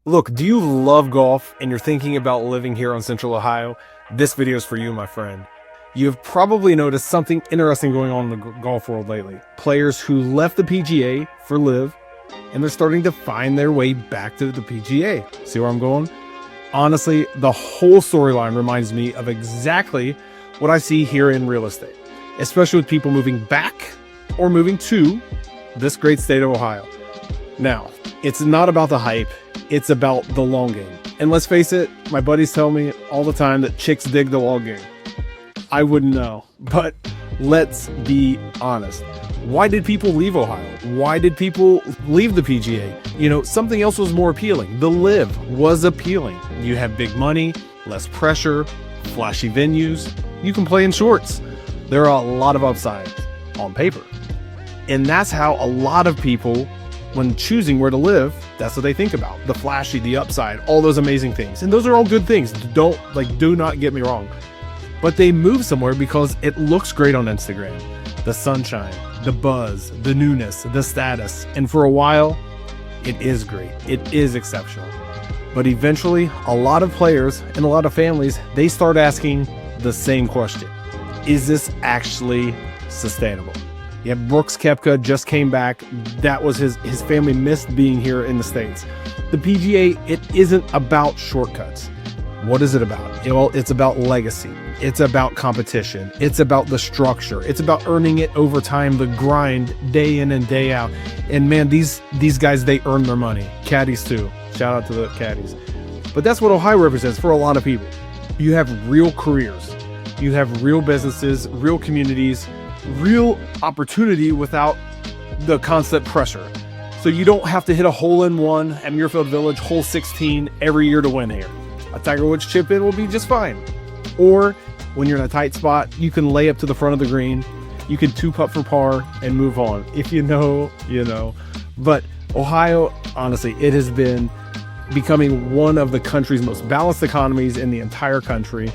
Look, do you love golf and you're thinking about living here on Central Ohio? This video is for you, my friend. You've probably noticed something interesting going on in the golf world lately. Players who left the PGA for LIV, and they're starting to find their way back to the PGA. See where I'm going? Honestly, the whole storyline reminds me of exactly what I see here in real estate, especially with people moving back or moving to this great state of Ohio. Now, it's not about the hype, it's about the long game. And let's face it, my buddies tell me all the time that chicks dig the long game. I wouldn't know, but let's be honest. Why did people leave Ohio? Why did people leave the PGA? You know, something else was more appealing. The LIV was appealing. You have big money, less pressure, flashy venues. You can play in shorts. There are a lot of upsides on paper. And that's how a lot of people, when choosing where to live, that's what they think about. The flashy, the upside, all those amazing things. And those are all good things. Do not get me wrong. But they move somewhere because it looks great on Instagram. The sunshine, the buzz, the newness, the status. And for a while, it is great. It is exceptional. But eventually, a lot of players and a lot of families, they start asking the same question. Is this actually sustainable? Yeah, Brooks Koepka just came back. That was his family missed being here in the States. The PGA, it isn't about shortcuts. What is it about? Well, it's about legacy. It's about competition. It's about the structure. It's about earning it over time, the grind, day in and day out. And man, these guys, they earn their money. Caddies too. Shout out to the caddies. But that's what Ohio represents for a lot of people. You have real careers. You have real businesses, real communities, real opportunity without the constant pressure. So you don't have to hit a hole-in-one at Muirfield Village, hole 16 every year to win here. A Tiger Woods chip in will be just fine. Or when you're in a tight spot, you can lay up to the front of the green. You can two-putt for par and move on. If you know, you know. But Ohio, honestly, it has been becoming one of the country's most balanced economies in the entire country.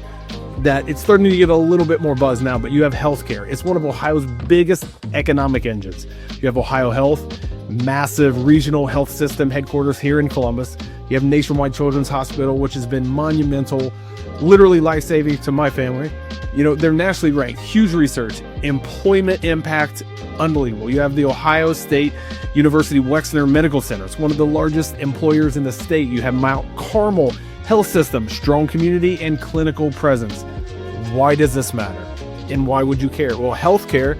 That it's starting to get a little bit more buzz now, but you have healthcare. It's one of Ohio's biggest economic engines. You have Ohio Health, massive regional health system headquarters here in Columbus. You have Nationwide Children's Hospital, which has been monumental, literally life-saving to my family. You know, they're nationally ranked, huge research, employment impact, unbelievable. You have the Ohio State University Wexner Medical Center. It's one of the largest employers in the state. You have Mount Carmel Health System, strong community and clinical presence. Why does this matter? And why would you care? Well, healthcare,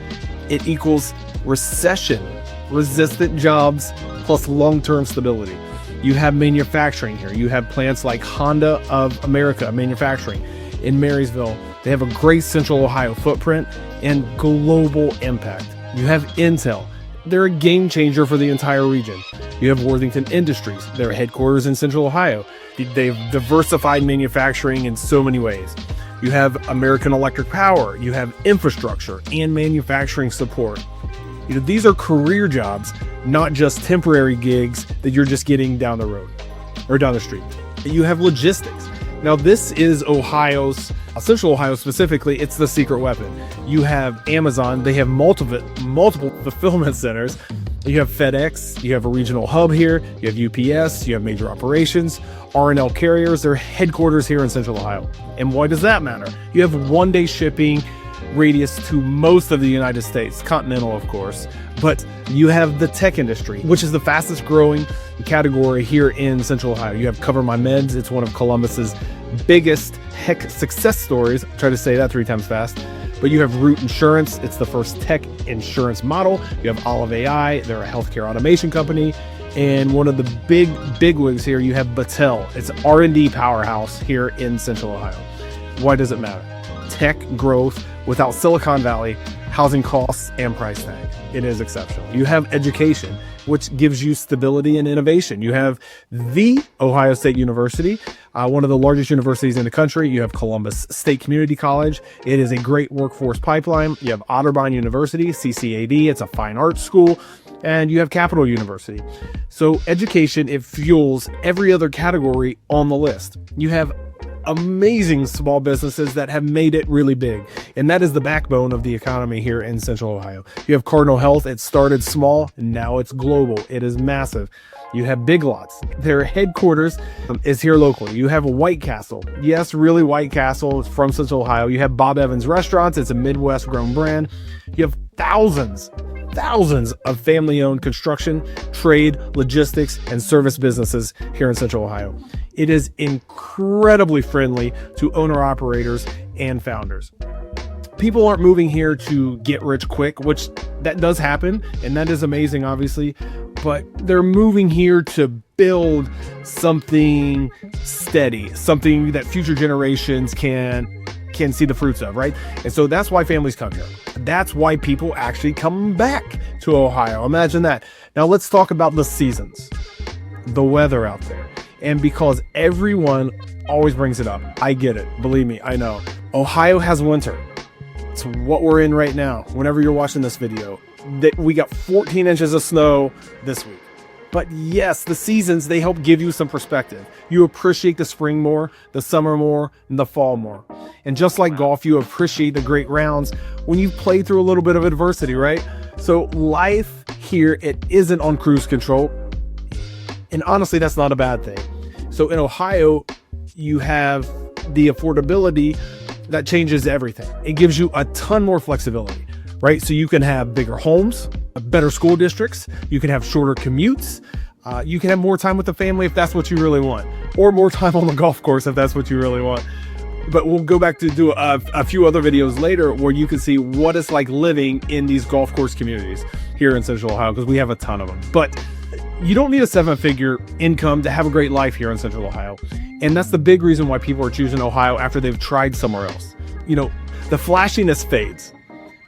it equals recession-resistant jobs plus long-term stability. You have manufacturing here. You have plants like Honda of America manufacturing in Marysville. They have a great Central Ohio footprint and global impact. You have Intel. They're a game changer for the entire region. You have Worthington Industries. Their headquarters in Central Ohio. They've diversified manufacturing in so many ways. You have American Electric Power. You have infrastructure and manufacturing support. You know, these are career jobs, not just temporary gigs that you're just getting down the road or down the street. You have logistics. Now, this is Ohio's, Central Ohio specifically, it's the secret weapon. You have Amazon. They have multiple fulfillment centers. You have FedEx. You have a regional hub here. You have UPS. You have major operations. R&L carriers. Their headquarters here in Central Ohio. And why does that matter? You have one-day shipping radius to most of the United States, continental of course, but you have the tech industry, which is the fastest growing category here in Central Ohio. You have Cover My Meds. It's one of Columbus's biggest success stories. Try to say that 3 times fast. But you have Root Insurance. It's the first tech insurance model. You have Olive AI. They're a healthcare automation company. And one of the big wigs here, you have Battelle. It's an R&D powerhouse here in Central Ohio. Why does it matter? Tech growth without Silicon Valley, housing costs, and price tag. It is exceptional. You have education, which gives you stability and innovation. You have the Ohio State University, one of the largest universities in the country. You have Columbus State Community College. It is a great workforce pipeline. You have Otterbein University, CCAD. It's a fine arts school. And you have Capital University. So education, it fuels every other category on the list. You have amazing small businesses that have made it really big. And that is the backbone of the economy here in Central Ohio. You have Cardinal Health. It started small, and now it's global. It is massive. You have Big Lots. Their headquarters is here locally. You have White Castle. Yes, really White Castle. It's from Central Ohio. You have Bob Evans Restaurants. It's a Midwest grown brand. You have thousands of family-owned construction, trade, logistics, and service businesses here in Central Ohio. It is incredibly friendly to owner-operators and founders. People aren't moving here to get rich quick, which that does happen, and that is amazing, obviously, but they're moving here to build something steady, something that future generations can see the fruits of, right? And so that's why families come here. That's why people actually come back to Ohio. Imagine that. Now let's talk about the seasons, the weather out there. And because everyone always brings it up, I get it. Believe me, I know. Ohio has winter. It's what we're in right now. Whenever you're watching this video, that we got 14 inches of snow this week. But yes, the seasons, they help give you some perspective. You appreciate the spring more, the summer more, and the fall more. And just like golf, you appreciate the great rounds when you play through a little bit of adversity, right? So life here, it isn't on cruise control. And honestly, that's not a bad thing. So in Ohio, you have the affordability that changes everything. It gives you a ton more flexibility, right? So you can have bigger homes, better school districts, you can have shorter commutes, you can have more time with the family if that's what you really want, or more time on the golf course if that's what you really want. But we'll go back to do a few other videos later where you can see what it's like living in these golf course communities here in Central Ohio, because we have a ton of them. But you don't need a 7-figure income to have a great life here in Central Ohio. And that's the big reason why people are choosing Ohio after they've tried somewhere else. You know, the flashiness fades.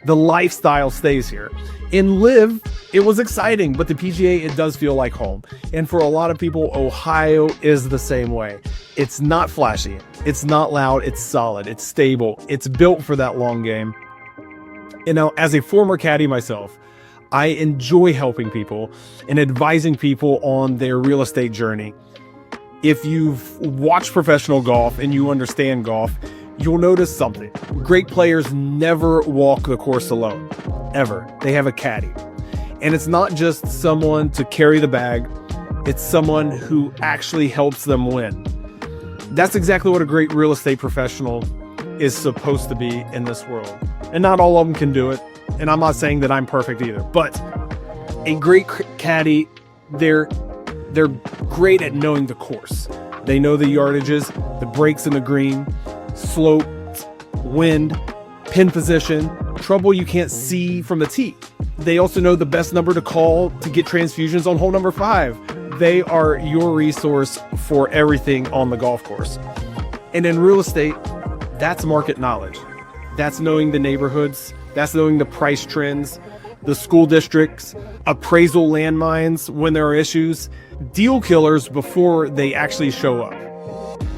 The lifestyle stays here. In Live, it was exciting, but the PGA, it does feel like home. And for a lot of people, Ohio is the same way. It's not flashy. It's not loud. It's solid. It's stable. It's built for that long game. You know, as a former caddy myself, I enjoy helping people and advising people on their real estate journey. If you've watched professional golf and you understand golf, you'll notice something. Great players never walk the course alone, ever. They have a caddy. And it's not just someone to carry the bag, it's someone who actually helps them win. That's exactly what a great real estate professional is supposed to be in this world. And not all of them can do it. And I'm not saying that I'm perfect either, but a great caddy, they're great at knowing the course. They know the yardages, the breaks in the green, slope, wind, pin position, trouble you can't see from the tee. They also know the best number to call to get transfusions on hole number 5. They are your resource for everything on the golf course. And in real estate, that's market knowledge. That's knowing the neighborhoods. That's knowing the price trends, the school districts, appraisal landmines when there are issues, deal killers before they actually show up.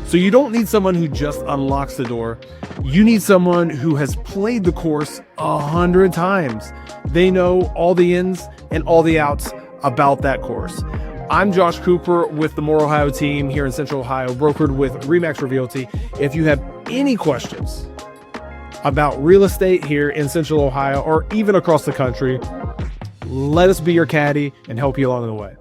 So you don't need someone who just unlocks the door. You need someone who has played the course 100 times. They know all the ins and all the outs about that course. I'm Josh Cooper with the More Ohio team here in Central Ohio, brokered with Remax Realty. If you have any questions about real estate here in Central Ohio or even across the country, let us be your caddy and help you along the way.